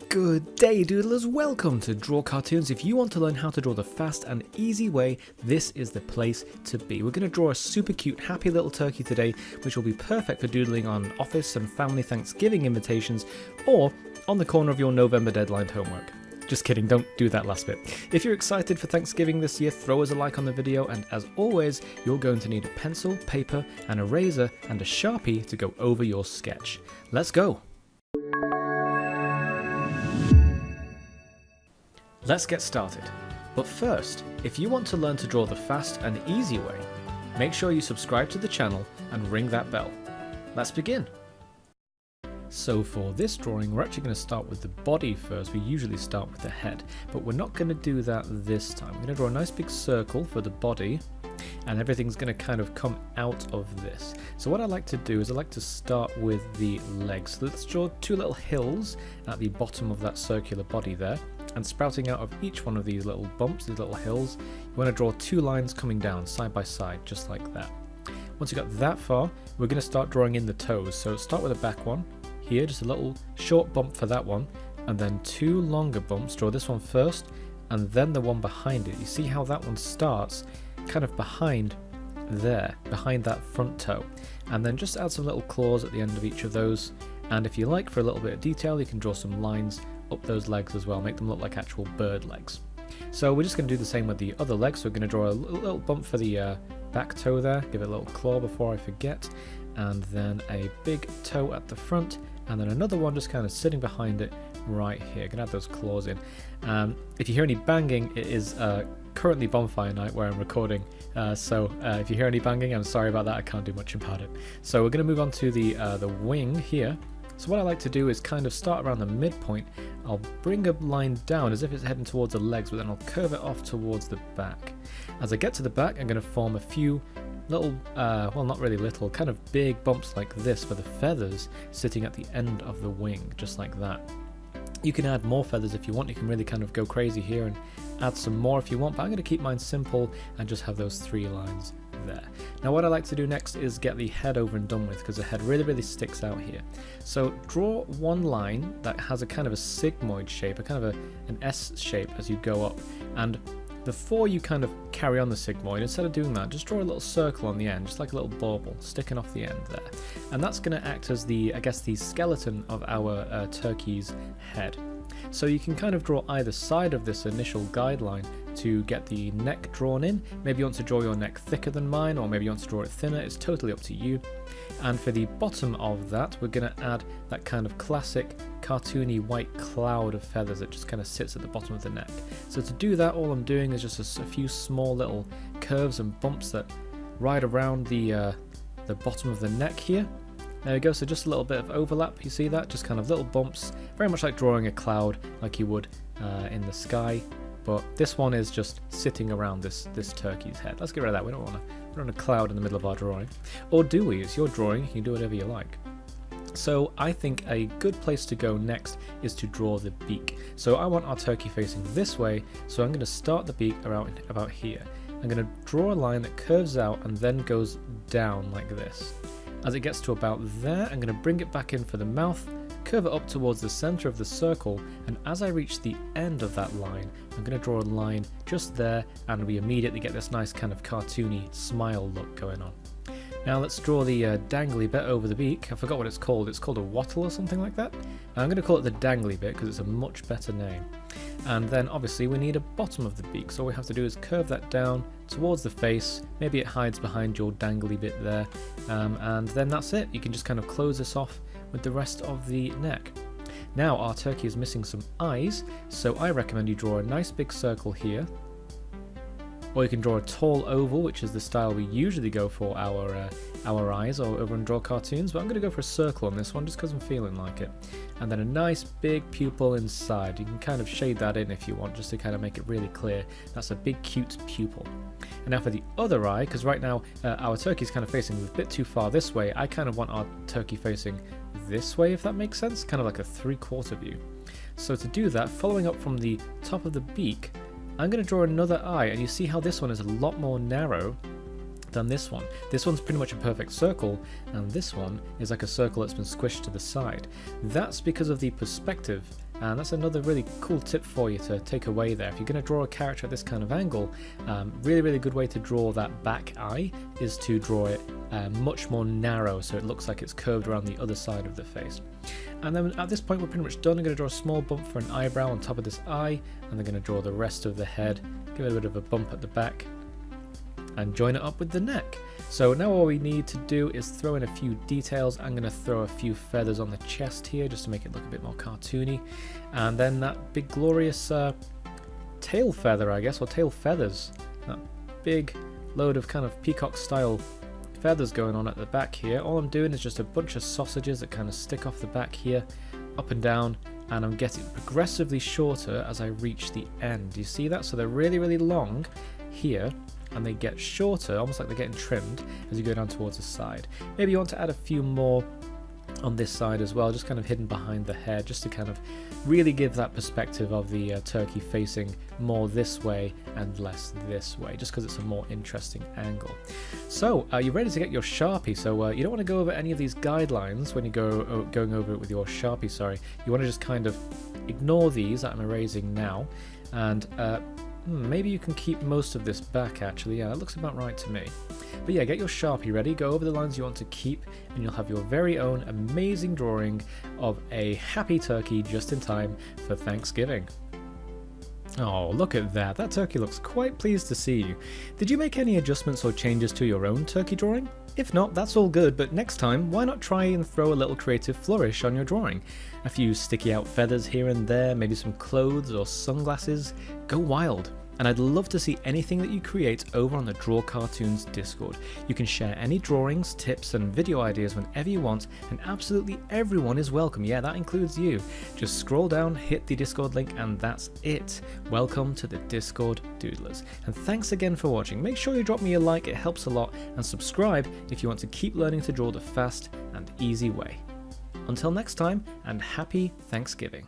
Good day, doodlers. Welcome to Draw Cartoons. If you want to learn how to draw the fast and easy way, this is the place to be. We're going to draw a super cute, happy little turkey today, which will be perfect for doodling on office and family Thanksgiving invitations, or on the corner of your November deadline homework. Just kidding, don't do that last bit. If you're excited for Thanksgiving this year, throw us a like on the video, and as always, you're going to need a pencil, paper, an eraser, and a Sharpie to go over your sketch. Let's go! Let's get started. But first, if you want to learn to draw the fast and easy way, make sure you subscribe to the channel and ring that bell. Let's begin. So for this drawing, we're actually going to start with the body first. We usually start with the head, but we're not going to do that this time. We're going to draw a nice big circle for the body, and everything's going to kind of come out of this. So what I like to do is I like to start with the legs. So let's draw two little hills at the bottom of that circular body there. And sprouting out of each one of these little bumps, these little hills, you want to draw two lines coming down side by side, just like that. Once you got that far, we're going to start drawing in the toes. So start with the back one here, just a little short bump for that one, and then two longer bumps. Draw this one first, and then the one behind it. You see how that one starts kind of behind there, behind that front toe, and then just add some little claws at the end of each of those. And if you like, for a little bit of detail, you can draw some lines up those legs as well, make them look like actual bird legs. So we're just going to do the same with the other leg. So we're going to draw a little bump for the back toe there, give it a little claw before I forget, and then a big toe at the front, and then another one just kind of sitting behind it right here. Going to add those claws in. If you hear any banging, it is currently bonfire night where I'm recording, so if you hear any banging, I'm sorry about that, I can't do much about it. So we're going to move on to the wing here. So what I like to do is kind of start around the midpoint. I'll bring a line down as if it's heading towards the legs, but then I'll curve it off towards the back. As I get to the back, I'm going to form a few little, well, not really little, kind of big bumps like this for the feathers sitting at the end of the wing, just like that. You can add more feathers if you want. You can really kind of go crazy here and add some more if you want, but I'm going to keep mine simple and just have those three lines there. Now what I like to do next is get the head over and done with, because the head really sticks out here. So draw one line that has a kind of a sigmoid shape, a kind of an S shape as you go up, and before you kind of carry on the sigmoid, instead of doing that, just draw a little circle on the end, just like a little bauble sticking off the end there. And that's going to act as the, I guess, the skeleton of our turkey's head. So you can kind of draw either side of this initial guideline to get the neck drawn in. Maybe you want to draw your neck thicker than mine, or maybe you want to draw it thinner. It's totally up to you. And for the bottom of that, we're going to add that kind of classic cartoony white cloud of feathers that just kind of sits at the bottom of the neck. So to do that, all I'm doing is just a few small little curves and bumps that ride around the bottom of the neck here. There we go, so just a little bit of overlap, you see that? Just kind of little bumps, very much like drawing a cloud like you would in the sky, but this one is just sitting around this turkey's head. Let's get rid of that, we don't want a cloud in the middle of our drawing. Or do we? It's your drawing, you can do whatever you like. So I think a good place to go next is to draw the beak. So I want our turkey facing this way, so I'm going to start the beak around about here. I'm going to draw a line that curves out and then goes down like this. As it gets to about there, I'm going to bring it back in for the mouth, curve it up towards the center of the circle, and as I reach the end of that line, I'm going to draw a line just there, and we immediately get this nice kind of cartoony smile look going on. Now let's draw the dangly bit over the beak. I forgot what it's called. It's called a wattle or something like that. I'm going to call it the dangly bit because it's a much better name. And then obviously we need a bottom of the beak, so all we have to do is curve that down towards the face. Maybe it hides behind your dangly bit there, and then that's it. You can just kind of close this off with the rest of the neck. Now our turkey is missing some eyes, so I recommend you draw a nice big circle here, or you can draw a tall oval, which is the style we usually go for our eyes or over and draw cartoons, but I'm going to go for a circle on this one just because I'm feeling like it. And then a nice big pupil inside. You can kind of shade that in if you want, just to kind of make it really clear. That's a big cute pupil. And now for the other eye, because right now our turkey's kind of facing a bit too far this way, I kind of want our turkey facing this way, if that makes sense, kind of like a 3/4 view. So to do that, following up from the top of the beak, I'm going to draw another eye, and you see how this one is a lot more narrow than this one. This one's pretty much a perfect circle, and this one is like a circle that's been squished to the side. That's because of the perspective And that's another really cool tip for you to take away there. If you're going to draw a character at this kind of angle, really good way to draw that back eye is to draw it much more narrow, so it looks like it's curved around the other side of the face. And then at this point we're pretty much done. I'm going to draw a small bump for an eyebrow on top of this eye, and then going to draw the rest of the head, give it a bit of a bump at the back, and join it up with the neck. So now all we need to do is throw in a few details. I'm going to throw a few feathers on the chest here just to make it look a bit more cartoony, and then that big glorious tail feather, I guess, or tail feathers, that big load of kind of peacock style feathers going on at the back here. All I'm doing is just a bunch of sausages that kind of stick off the back here, up and down, and I'm getting progressively shorter as I reach the end. Do you see that? So they're really long here, and they get shorter, almost like they're getting trimmed as you go down towards the side. Maybe you want to add a few more on this side as well, just kind of hidden behind the head, just to kind of really give that perspective of the turkey facing more this way and less this way, just because it's a more interesting angle. So you're ready to get your Sharpie. So you don't want to go over any of these guidelines when you going over it with your Sharpie, sorry. You want to just kind of ignore these that I'm erasing now, and maybe you can keep most of this back actually. Yeah, that looks about right to me. But yeah, get your Sharpie ready, go over the lines you want to keep, and you'll have your very own amazing drawing of a happy turkey just in time for Thanksgiving. Oh, look at that. That turkey looks quite pleased to see you. Did you make any adjustments or changes to your own turkey drawing? If not, that's all good, but next time, why not try and throw a little creative flourish on your drawing? A few sticky out feathers here and there, maybe some clothes or sunglasses. Go wild. And I'd love to see anything that you create over on the Draw Cartoons Discord. You can share any drawings, tips and video ideas whenever you want, and absolutely everyone is welcome. Yeah, that includes you. Just scroll down, hit the Discord link, and that's it. Welcome to the Discord Doodlers. And thanks again for watching. Make sure you drop me a like, it helps a lot, and subscribe if you want to keep learning to draw the fast and easy way. Until next time, and happy Thanksgiving.